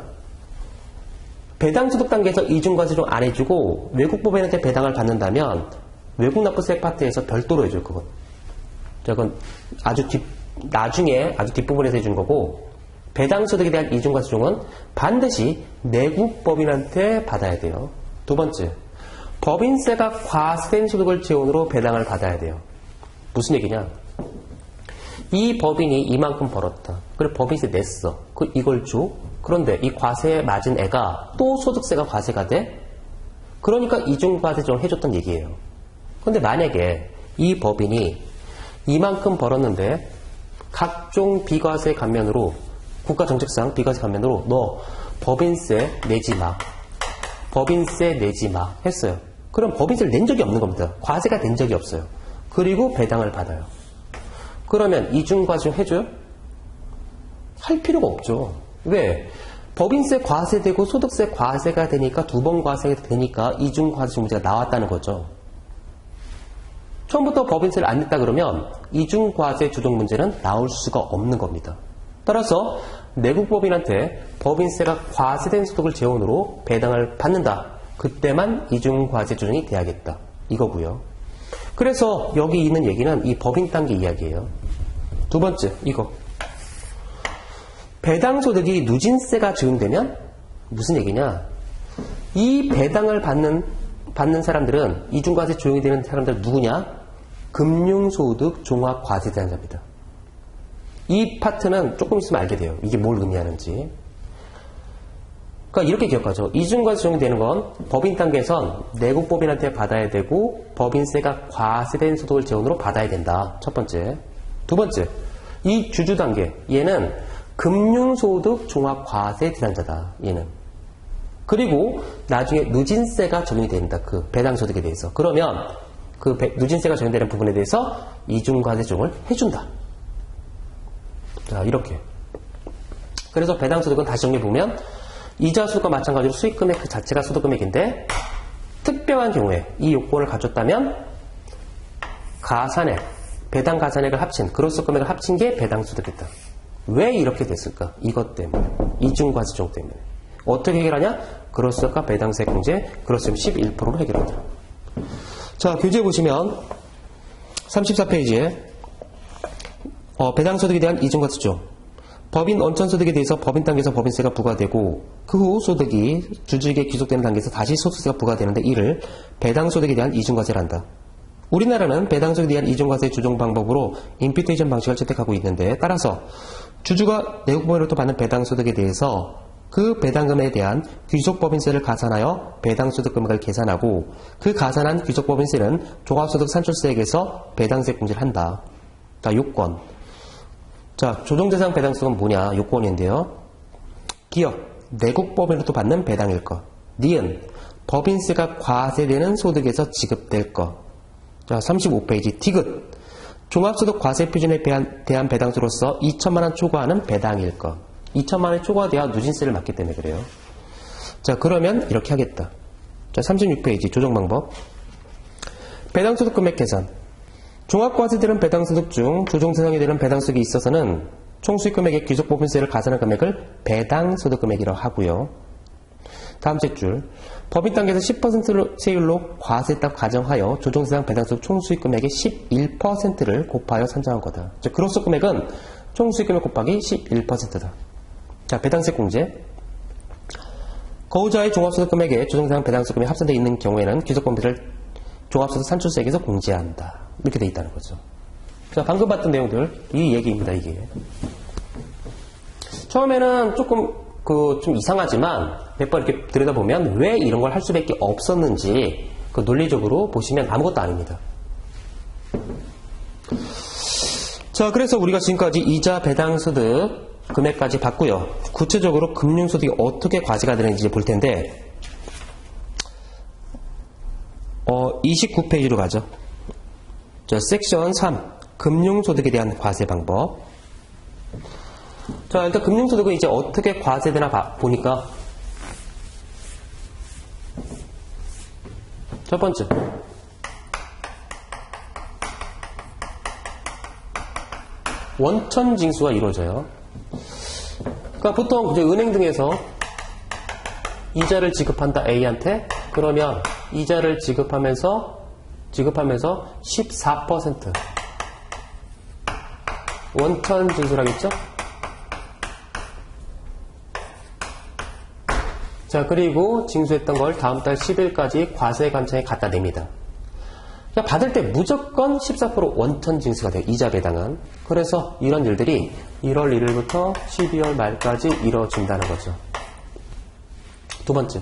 Speaker 1: 배당소득 단계에서 이중과세 조정 안 해주고 외국법인한테 배당을 받는다면 외국납부세 파트에서 별도로 해줄 그건. 자, 그건 나중에 아주 뒷부분에서 해주는 거고, 배당소득에 대한 이중과세 조정은 반드시 내국법인한테 받아야 돼요. 두 번째, 법인세가 과세된 소득을 재원으로 배당을 받아야 돼요. 무슨 얘기냐? 이 법인이 이만큼 벌었다. 그래, 법인세 냈어. 이걸 줘. 그런데 이 과세에 맞은 애가 또 소득세가 과세가 돼? 그러니까 이중과세 조정을 해줬던 얘기예요. 그런데 만약에 이 법인이 이만큼 벌었는데 각종 비과세 감면으로, 국가정책상 비과세 감면으로 너 법인세 내지 마. 법인세 내지 마 했어요. 그럼 법인세를 낸 적이 없는 겁니다. 과세가 된 적이 없어요. 그리고 배당을 받아요. 그러면 이중과세 해줘요? 할 필요가 없죠. 왜? 법인세 과세되고 소득세 과세가 되니까 두 번 과세가 되니까 이중과세 문제가 나왔다는 거죠. 처음부터 법인세를 안 냈다 그러면 이중과세 조정 문제는 나올 수가 없는 겁니다. 따라서 내국법인한테 법인세가 과세된 소득을 재원으로 배당을 받는다. 그때만 이중과세 조정이 돼야겠다. 이거고요. 그래서 여기 있는 얘기는 이 법인 단계 이야기예요. 두 번째, 이거. 배당소득이 누진세가 적용되면 무슨 얘기냐? 이 배당을 받는 사람들은, 이중과세 조정이 되는 사람들은 누구냐? 금융소득 종합과세대상자입니다. 이 파트는 조금 있으면 알게 돼요. 이게 뭘 의미하는지. 그러니까 이렇게 기억하죠. 이중과세 조정이 되는 건 법인 단계에선 내국법인한테 받아야 되고 법인세가 과세된 소득을 재원으로 받아야 된다. 첫 번째. 두 번째, 이 주주 단계, 얘는 금융소득 종합과세 대상자다. 얘는. 그리고 나중에 누진세가 적용이 된다. 그 배당소득에 대해서. 그러면 그 누진세가 적용되는 부분에 대해서 이중과세 조정을 해준다. 자, 이렇게. 그래서 배당소득은 다시 정리해보면 이자소득과 마찬가지로 수익금액 그 자체가 소득금액인데 특별한 경우에 이 요건을 갖췄다면 가산액, 배당 가산액을 합친, 그로스 금액을 합친 게 배당소득이다. 왜 이렇게 됐을까? 이것 때문에. 이중과세 조정 때문에. 어떻게 해결하냐? 그로스과 배당세 공제, 그로스 11%로 해결하더라. 자, 교재 보시면 34페이지에 배당소득에 대한 이중과세 조정. 법인 원천소득에 대해서 법인 단계에서 법인세가 부과되고 그 후 소득이 주주에게 귀속되는 단계에서 다시 소득세가 부과되는데 이를 배당소득에 대한 이중과세를 한다. 우리나라는 배당소득에 대한 이중과세 조정 방법으로 임퓨테이션 방식을 채택하고 있는데 따라서 주주가 내국법인으로부터 받는 배당소득에 대해서 그 배당금에 대한 귀속법인세를 가산하여 배당소득 금액을 계산하고 그 가산한 귀속법인세는 종합소득 산출세액에서 배당세 공제를 한다. 자, 요건. 자, 조정대상 배당소득은 뭐냐? 요건인데요. 기업, 내국법인으로부터 받는 배당일 것. 니은, 법인세가 과세되는 소득에서 지급될 것. 자, 35페이지. 디귿, 종합소득 과세 표준에 대한 배당수로서 2천만원 초과하는 배당일 것. 2천만원이 초과돼야 누진세를 맞기 때문에 그래요. 자, 그러면 이렇게 하겠다. 자, 36페이지. 조정방법. 배당소득 금액 계산. 종합과세되는 배당소득 중 조정대상이 되는 배당소득이 있어서는 총수익금액의 귀속법인세를 가산한 금액을 배당소득금액이라고 하고요. 다음 세 줄. 법인 단계에서 10% 세율로 과세했다고 가정하여 조정대상 배당소득 총수익금액의 11%를 곱하여 산정한 거다. 즉, 그로스 금액은 총수익금액 곱하기 11%다. 자, 배당세 공제. 거우자의 종합소득 금액에 조정대상 배당소득 금액이 합산되어 있는 경우에는 귀속법인세를 종합소득 산출세액에서 공제한다. 이렇게 돼 있다는 거죠. 자, 방금 봤던 내용들, 이 얘기입니다, 이게. 처음에는 조금, 좀 이상하지만, 몇 번 이렇게 들여다보면 왜 이런 걸 할 수밖에 없었는지, 논리적으로 보시면 아무것도 아닙니다. 자, 그래서 우리가 지금까지 이자 배당 소득 금액까지 봤고요. 구체적으로 금융소득이 어떻게 과세가 되는지 볼 텐데 29페이지로 가죠. 자, 섹션 3 금융소득에 대한 과세 방법. 자, 일단 금융소득은 이제 어떻게 과세되나 보니까 첫 번째, 원천징수가 이루어져요. 그러니까 보통 이제 은행 등에서 이자를 지급한다 A한테. 그러면 이자를 지급하면서 14% 원천징수라겠죠? 자, 그리고 징수했던 걸 다음 달 10일까지 과세관청에 갖다 냅니다. 그러니까 받을 때 무조건 14% 원천징수가 돼요. 이자 배당은. 그래서 이런 일들이 1월 1일부터 12월 말까지 이루어진다는 거죠. 두 번째,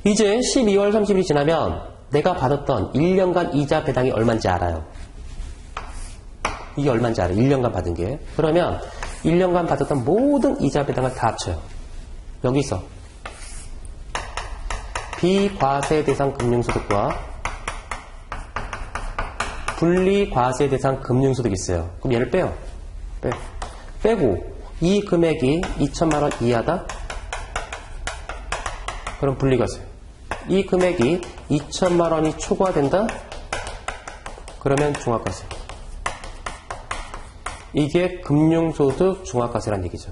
Speaker 1: 이제 12월 30일이 지나면 내가 받았던 1년간 이자 배당이 얼마인지 알아요. 이게 얼마인지 알아요. 1년간 받은 게. 그러면 1년간 받았던 모든 이자 배당을 다 합쳐요. 여기서 비과세 대상 금융소득과 분리과세 대상 금융소득이 있어요. 그럼 얘를 빼요. 빼고 이 금액이 2천만 원 이하다? 그럼 분리과세. 이 금액이 2천만 원이 초과된다? 그러면 종합과세. 이게 금융소득 종합과세란 얘기죠.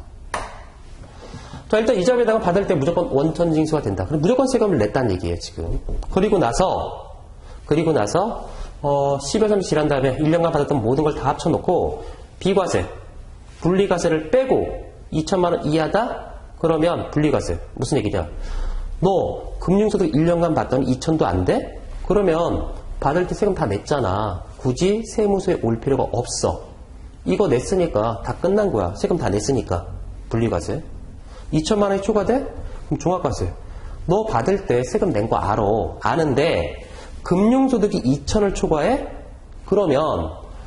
Speaker 1: 자, 일단 이자 배당을 받을 때 무조건 원천징수가 된다. 그럼 무조건 세금을 냈다는 얘기예요, 지금. 그리고 나서 12월 30일 지난 다음에 1년간 받았던 모든 걸 다 합쳐놓고 비과세, 분리과세를 빼고 2천만 원 이하다? 그러면 분리과세. 무슨 얘기냐? 너 금융소득 1년간 받던 2천도 안 돼? 그러면 받을 때 세금 다 냈잖아. 굳이 세무서에 올 필요가 없어. 이거 냈으니까 다 끝난 거야. 세금 다 냈으니까. 분리과세. 2천만 원이 초과돼? 그럼 종합과세. 너 받을 때 세금 낸 거 알아. 아는데 금융소득이 2천을 초과해? 그러면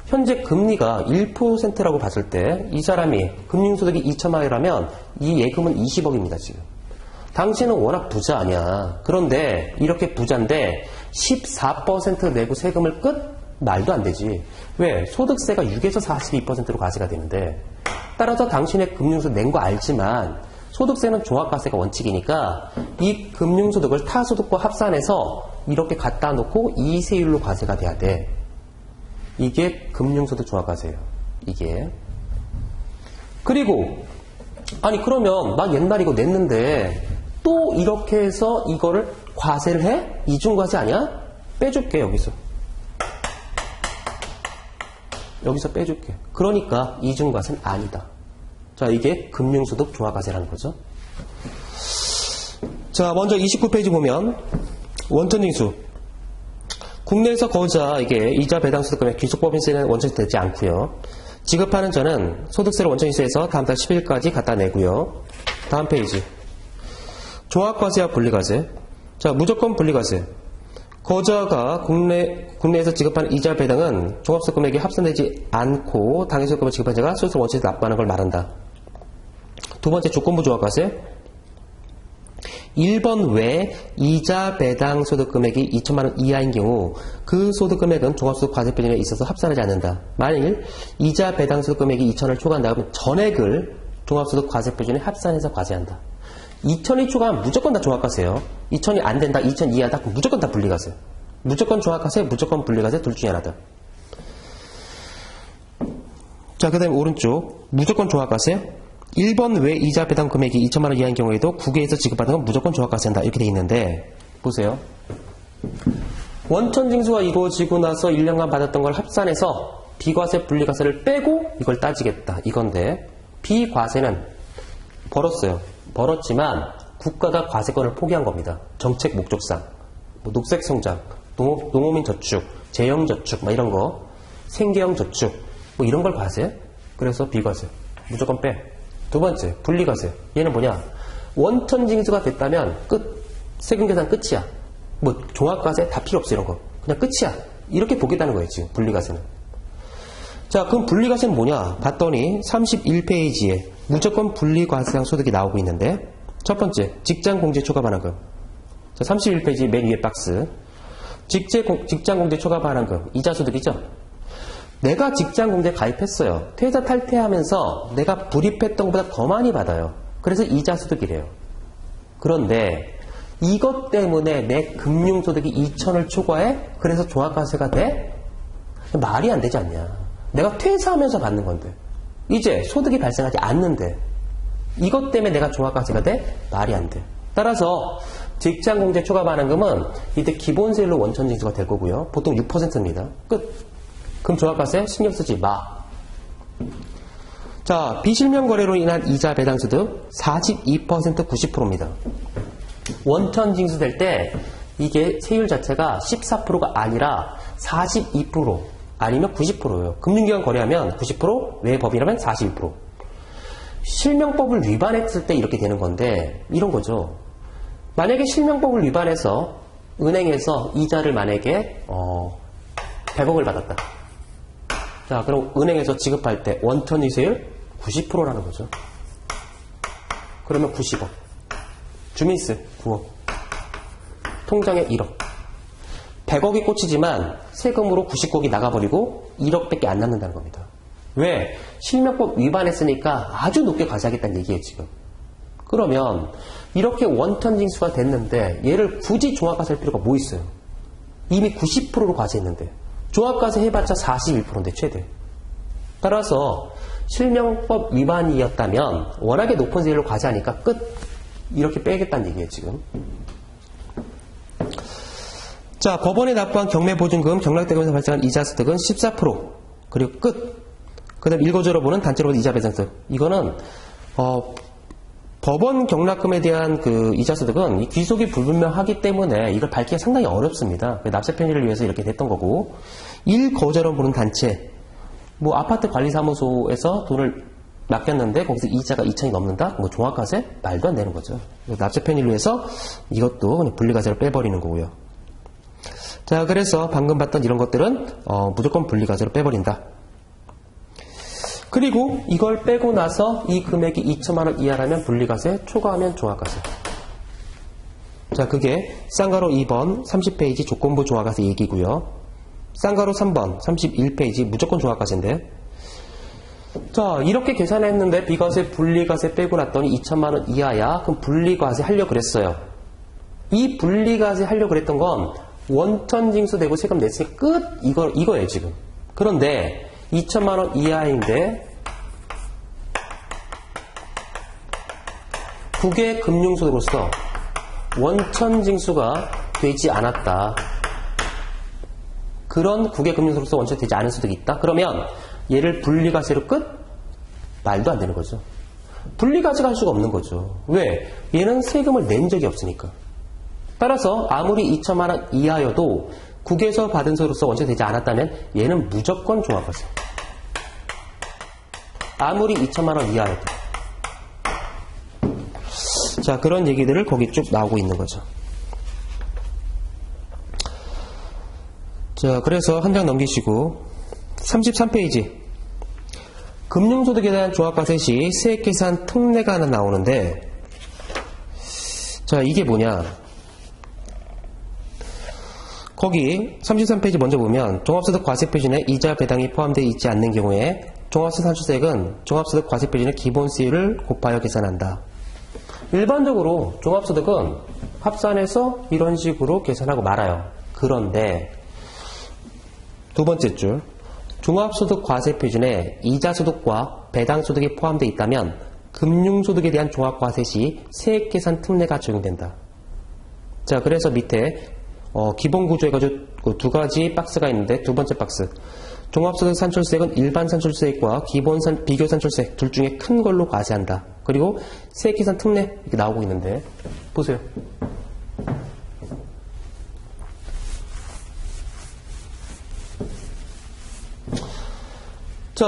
Speaker 1: 현재 금리가 1%라고 봤을 때 이 사람이 금융소득이 2천만 원이라면 이 예금은 20억입니다. 지금. 당신은 워낙 부자 아니야. 그런데 이렇게 부자인데 14% 내고 세금을 끝? 말도 안 되지. 왜? 소득세가 6에서 42%로 과세가 되는데 따라서 당신의 금융소득 낸 거 알지만 소득세는 종합과세가 원칙이니까 이 금융소득을 타소득과 합산해서 이렇게 갖다 놓고 이 세율로 과세가 돼야 돼. 이게 금융소득 종합과세예요. 이게. 그리고 아니 그러면 나 옛날 이거 냈는데 또 이렇게 해서 이거를 과세를 해? 이중과세 아니야? 빼줄게 여기서. 여기서 빼줄게. 그러니까 이중과세는 아니다. 자, 이게 금융소득 종합과세라는 거죠. 자, 먼저 29페이지 보면 원천징수. 국내에서 거주자 이게 이자 배당 소득금액 귀속법인세는 원천징수되지 않고요. 지급하는 자는 소득세를 원천징수해서 다음 달 10일까지 갖다 내고요. 다음 페이지. 종합과세와 분리과세. 자, 무조건 분리과세. 거주자가 국내에서 지급하는 이자 배당은 종합소득금액이 합산되지 않고 당해소득금을 지급한 자가 소득세 원천에서 납부하는 걸 말한다. 두 번째 조건부 종합과세. 1번 외 이자 배당 소득금액이 2천만 원 이하인 경우 그 소득금액은 종합소득 과세표준에 있어서 합산하지 않는다. 만일 이자 배당 소득금액이 2천을 초과한다 그러면 전액을 종합소득 과세표준에 합산해서 과세한다. 2천이 초과하면 무조건 다 종합과세예요. 2천이 안 된다, 2천 이하다, 그럼 무조건 다 분리과세. 무조건 종합과세, 무조건 분리과세 둘 중에 하나다. 자, 그 다음에 오른쪽 무조건 종합과세. 1번 외 이자 배당 금액이 2천만 원 이하인 경우에도 국외에서 지급받는 건 무조건 종합과세한다. 이렇게 돼 있는데 보세요. 원천징수가 이루어지고 나서 1년간 받았던 걸 합산해서 비과세, 분리과세를 빼고 이걸 따지겠다. 이건데 비과세는 벌었어요. 벌었지만 국가가 과세권을 포기한 겁니다. 정책 목적상. 뭐 녹색 성장, 농어민 저축, 재형 저축, 막 이런 거, 생계형 저축, 뭐 이런 걸 과세. 그래서 비과세. 무조건 빼. 두 번째, 분리과세. 얘는 뭐냐? 원천징수가 됐다면 끝. 세금 계산 끝이야. 뭐 종합과세 다 필요 없어 이런 거. 그냥 끝이야. 이렇게 보겠다는 거예요 지금 분리과세는. 자, 그럼 분리과세는 뭐냐? 봤더니 31페이지에 무조건 분리과세상 소득이 나오고 있는데, 첫 번째, 직장공제 초과 반환금. 자, 31페이지 맨 위에 박스. 직장공제 초과 반환금, 이자소득이죠? 내가 직장공제 가입했어요. 퇴사 탈퇴하면서 내가 불입했던 것보다 더 많이 받아요. 그래서 이자소득이래요. 그런데 이것 때문에 내 금융소득이 2천을 초과해? 그래서 종합과세가 돼? 말이 안 되지 않냐. 내가 퇴사하면서 받는 건데. 이제 소득이 발생하지 않는데. 이것 때문에 내가 종합과세가 돼? 말이 안 돼. 따라서 직장공제 초과 반환금은 이때 기본세율로 원천징수가 될 거고요. 보통 6%입니다. 끝. 그럼 종합과세 신경 쓰지 마. 자, 비실명거래로 인한 이자 배당소득 42% 90%입니다. 원천징수 될 때 이게 세율 자체가 14%가 아니라 42% 아니면 90%예요. 금융기관 거래하면 90%, 외법이라면 42%. 실명법을 위반했을 때 이렇게 되는 건데 이런 거죠. 만약에 실명법을 위반해서 은행에서 이자를 만약에 100억을 받았다. 자, 그럼 은행에서 지급할 때 원천이세율 90%라는 거죠. 그러면 90억. 주민세 9억. 통장에 1억. 100억이 꽂히지만 세금으로 90억이 나가버리고 1억밖에 안 남는다는 겁니다. 왜? 실명법 위반했으니까 아주 높게 과세하겠다는 얘기예요, 지금. 그러면 이렇게 원천징수가 됐는데 얘를 굳이 종합과세 할 필요가 뭐 있어요? 이미 90%로 과세했는데 종합과세 해봤자 41%인데 최대. 따라서 실명법 위반이었다면 워낙에 높은 세율로 과세하니까 끝. 이렇게 빼겠다는 얘기예요, 지금. 자, 법원에 납부한 경매보증금, 경락대금에서 발생한 이자소득은 14%. 그리고 끝. 그 다음 일거주로 보는 단체로 보는 이자배상소득. 이거는 법원 경락금에 대한 그 이자소득은 이 귀속이 불분명하기 때문에 이걸 밝히기가 상당히 어렵습니다. 납세 편의를 위해서 이렇게 됐던 거고, 일거주로 보는 단체. 뭐 아파트 관리사무소에서 돈을 맡겼는데 거기서 이자가 2천이 넘는다? 뭐 종합과세? 말도 안 되는 거죠. 납세 편의를 위해서 이것도 그냥 분리과세를 빼버리는 거고요. 자, 그래서 방금 봤던 이런 것들은 무조건 분리과세로 빼버린다. 그리고 이걸 빼고 나서 이 금액이 2천만 원 이하라면 분리과세, 초과하면 종합과세. 자, 그게 쌍가로 2번 30페이지 조건부 종합과세 얘기고요. 쌍가로 3번 31페이지 무조건 종합과세인데, 자, 이렇게 계산했는데 비과세, 분리과세 빼고 났더니 2천만 원 이하야. 그럼 분리과세 하려고 그랬어요. 이 분리과세 하려고 그랬던 건 원천징수 되고 세금 냈으니까 끝. 이거예요, 지금. 그런데 2천만 원 이하인데 국외 금융소득으로서 원천징수가 되지 않았다. 그런 국외 금융소득으로서 원천되지 않은 소득이 있다. 그러면 얘를 분리과세로 끝? 말도 안 되는 거죠. 분리과세가 할 수가 없는 거죠. 왜? 얘는 세금을 낸 적이 없으니까. 따라서 아무리 2천만 원 이하여도 국에서 받은 소득으로서 원천되지 않았다면 얘는 무조건 종합과세. 아무리 2천만 원 이하여도. 자, 그런 얘기들을 거기 쭉 나오고 있는 거죠. 자, 그래서 한 장 넘기시고 33페이지 금융소득에 대한 종합과세 시 세액계산 특례가 하나 나오는데, 자, 이게 뭐냐, 거기 33페이지 먼저 보면 종합소득 과세 표준에 이자 배당이 포함되어 있지 않는 경우에 종합소득 산출세액은 종합소득 과세 표준의 기본세율을 곱하여 계산한다. 일반적으로 종합소득은 합산해서 이런 식으로 계산하고 말아요. 그런데 두 번째 줄, 종합소득 과세 표준에 이자소득과 배당소득이 포함되어 있다면 금융소득에 대한 종합과세 시 세액계산 특례가 적용된다. 자, 그래서 밑에 기본구조 해가지고 두 가지 박스가 있는데, 두 번째 박스, 종합소득 산출세액은 일반 산출세액과 비교 산출세액 둘 중에 큰 걸로 과세한다. 그리고 세액계산 특례 이렇게 나오고 있는데, 보세요. 자,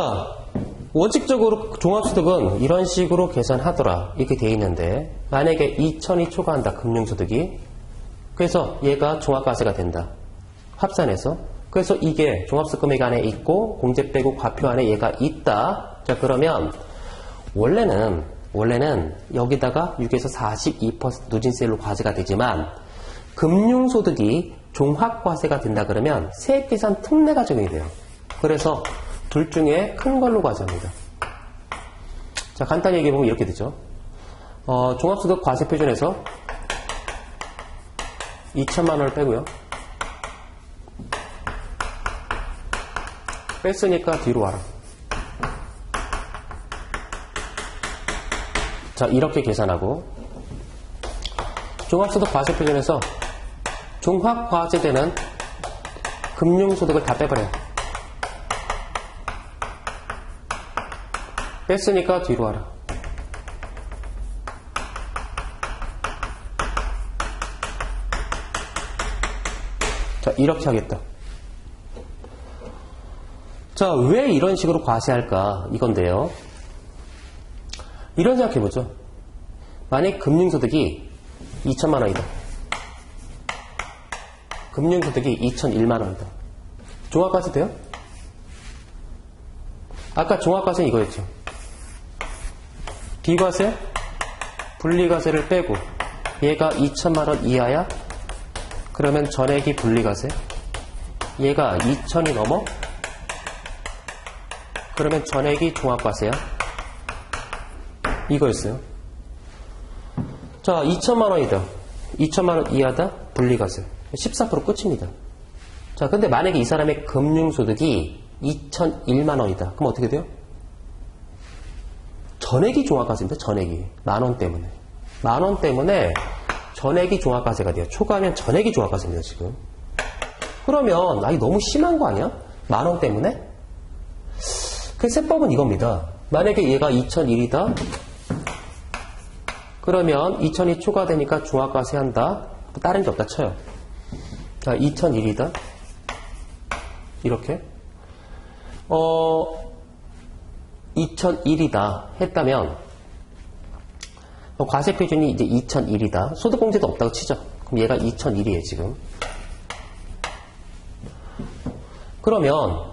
Speaker 1: 원칙적으로 종합소득은 이런 식으로 계산하더라 이렇게 돼 있는데, 만약에 2천이 초과한다, 금융소득이. 그래서 얘가 종합과세가 된다. 합산해서. 그래서 이게 종합소 금액 안에 있고 공제 빼고 과표 안에 얘가 있다. 자, 그러면 원래는 여기다가 6에서 42% 누진세율로 과세가 되지만 금융소득이 종합과세가 된다 그러면 세액계산 특례가 적용이 돼요. 그래서 둘 중에 큰 걸로 과세합니다. 자, 간단히 얘기해보면 이렇게 되죠. 종합소득 과세 표준에서 2천만 원을 빼고요. 뺐으니까 뒤로 와라. 자, 이렇게 계산하고 종합소득 과세 표준에서 종합과세되는 금융소득을 다 빼버려요. 뺐으니까 뒤로 와라. 자, 이렇게 하겠다. 자, 왜 이런 식으로 과세할까? 이건데요. 이런 생각해보죠. 만약 금융소득이 2천만 원이다. 금융소득이 2,001만 원이다. 종합과세 돼요? 아까 종합과세는 이거였죠. 비과세, 분리과세를 빼고 얘가 2천만 원 이하야? 그러면 전액이 분리과세. 얘가 2천이 넘어? 그러면 전액이 종합과세야. 이거였어요. 자, 2천만 원이다. 2천만 원 이하다? 분리과세. 14% 끝입니다. 자, 근데 만약에 이 사람의 금융소득이 2,001만 원이다. 그럼 어떻게 돼요? 전액이 종합과세입니다. 전액이. 만원 때문에. 만원 때문에 전액이 종합과세가 돼요. 초과하면 전액이 종합과세입니다. 지금. 그러면 이거 너무 심한 거 아니야? 만원 때문에? 그 세법은 이겁니다. 만약에 얘가 2,001이다. 그러면 2,000이 초과되니까 종합과세 한다. 다른 게 없다 쳐요. 자, 2,001이다. 이렇게. 2,001이다 했다면 과세 표준이 이제 2,001이다. 소득공제도 없다고 치죠. 그럼 얘가 2,001이에요, 지금. 그러면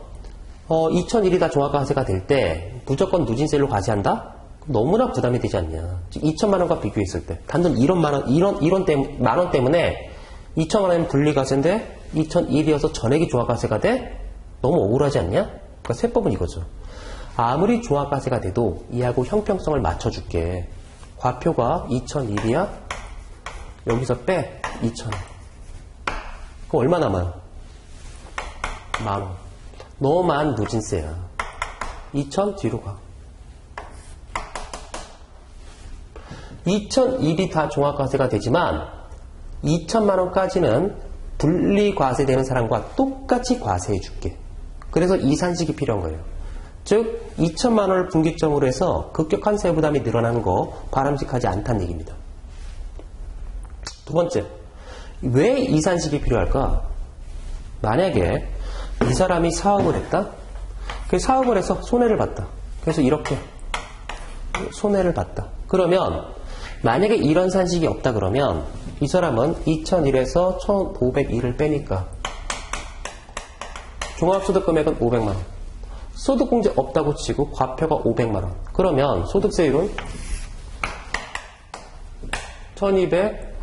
Speaker 1: 2,001이다 종합과세가 될 때 무조건 누진세율로 과세한다? 너무나 부담이 되지 않냐. 2천만 원과 비교했을 때. 단돈 이런 만 원 때문에 2천만 원은 분리과세인데 2,001이어서 전액이 종합과세가 돼? 너무 억울하지 않냐? 그러니까 세법은 이거죠. 아무리 종합과세가 돼도 이하고 형평성을 맞춰줄게. 과표가 2,001이야? 여기서 빼. 2,000. 그럼 얼마 남아요? 만원. 너만 누진세야. 2,000 뒤로 가. 2,001이 다 종합과세가 되지만 2천만 원까지는 분리과세되는 사람과 똑같이 과세해줄게. 그래서 이산식이 필요한 거예요. 즉 2천만 원을 분기점으로 해서 급격한 세부담이 늘어나는 거 바람직하지 않다는 얘기입니다. 두 번째, 왜 이산식이 필요할까? 만약에 이 사람이 사업을 했다? 그 사업을 해서 손해를 봤다. 그래서 이렇게 손해를 봤다. 그러면 만약에 이런 산식이 없다 그러면 이 사람은 2,001에서 1,501을 빼니까 종합소득 금액은 500만 원. 소득공제 없다고 치고 과표가 500만 원. 그러면 소득세율은 1,200,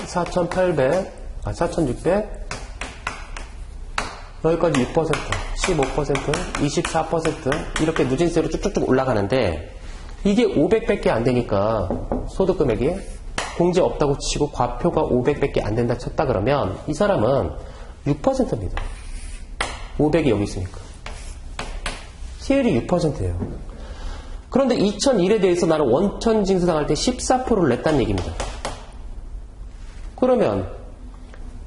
Speaker 1: 4,800, 4,600 여기까지 6%, 15%, 24% 이렇게 누진세로 쭉쭉쭉 올라가는데 이게 500밖에 안 되니까 소득금액이 공제 없다고 치고 과표가 500밖에 안 된다 쳤다 그러면 이 사람은 6%입니다. 500이 여기 있으니까. 세율이 6%예요. 그런데 2,001에 대해서 나는 원천 징수당할 때 14%를 냈다는 얘기입니다. 그러면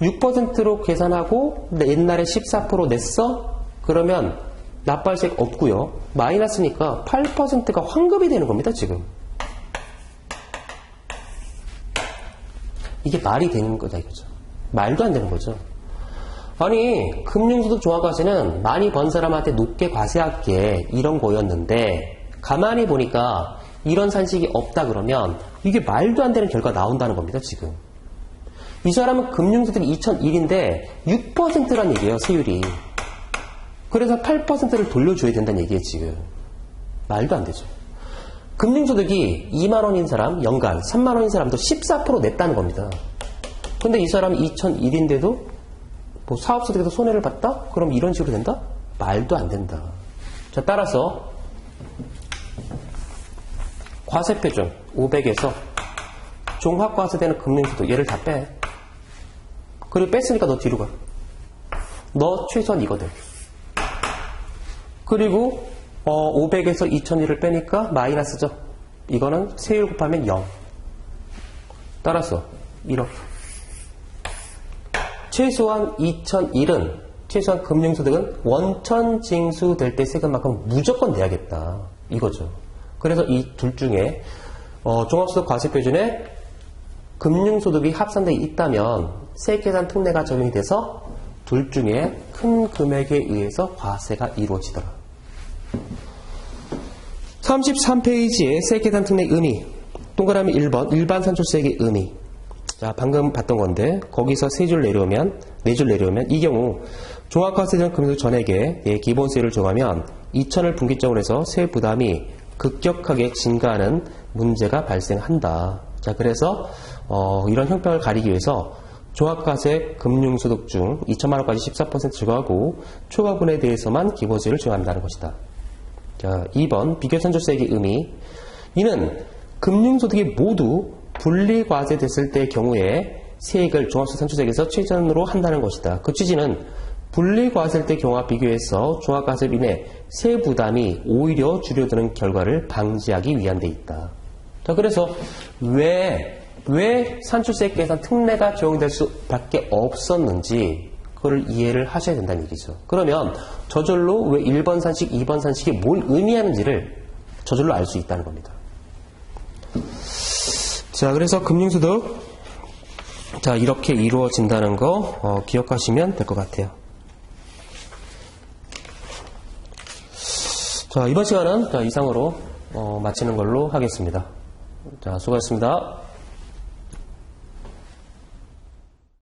Speaker 1: 6%로 계산하고 옛날에 14% 냈어? 그러면 납부할세가 없고요. 마이너스니까 8%가 환급이 되는 겁니다. 지금. 이게 말이 되는 거다 이거죠. 말도 안 되는 거죠. 아니 금융소득 종합과세는 많이 번 사람한테 높게 과세할게 이런 거였는데 가만히 보니까 이런 산식이 없다 그러면 이게 말도 안 되는 결과가 나온다는 겁니다. 지금. 이 사람은 금융소득이 2,001인데 6%란 얘기예요. 세율이. 그래서 8%를 돌려줘야 된다는 얘기예요, 지금. 말도 안 되죠. 금융소득이 2만원인 사람, 연간 3만원인 사람도 14% 냈다는 겁니다. 근데 이 사람이 2001인데도 뭐 사업소득에서 손해를 봤다? 그럼 이런 식으로 된다? 말도 안 된다. 자, 따라서 과세표준 500에서 종합과세되는 금융소득 얘를 다 빼. 그리고 뺐으니까 너 뒤로 가. 너 최소한 이거들. 그리고 500에서 2001을 빼니까 마이너스죠. 이거는 세율 곱하면 0. 따라서 이렇게. 최소한 2001은 최소한 금융소득은 원천 징수될 때 세금만큼 무조건 내야겠다. 이거죠. 그래서 이 둘 중에 종합소득 과세표준에 금융소득이 합산되어 있다면 세계산 특례가 적용이 돼서 둘 중에 큰 금액에 의해서 과세가 이루어지더라. 33페이지에 세계산 특례 의미. 동그라미 1번 일반 산출세액의 의미. 자, 방금 봤던 건데 거기서 4줄 내려오면 이 경우 종합과세전 금융소득 전액에 기본세율을 정하면 2천을 분기점으로 해서 세 부담이 급격하게 증가하는 문제가 발생한다. 자, 그래서 이런 형평을 가리기 위해서 종합과세 금융소득 중 2천만 원까지 14% 추가하고 초과분에 대해서만 기본세율을 정한다는 것이다. 자, 2번 비교산출세액의 의미. 이는 금융소득이 모두 분리과세됐을 때의 경우에 세액을 종합소득 산출세액에서 최전으로 한다는 것이다. 그 취지는 분리과세일 때 경우와 비교해서 종합과세로 인해 세 부담이 오히려 줄어드는 결과를 방지하기 위한 데 있다. 자, 그래서 왜 산출세액 계산 특례가 적용될 수밖에 없었는지 그걸 이해를 하셔야 된다는 얘기죠. 그러면 저절로 왜 1번 산식, 2번 산식이 뭘 의미하는지를 저절로 알 수 있다는 겁니다. 자, 그래서 금융소득 자, 이렇게 이루어진다는 거 기억하시면 될 것 같아요. 자, 이번 시간은 이상으로 마치는 걸로 하겠습니다. 자, 수고하셨습니다.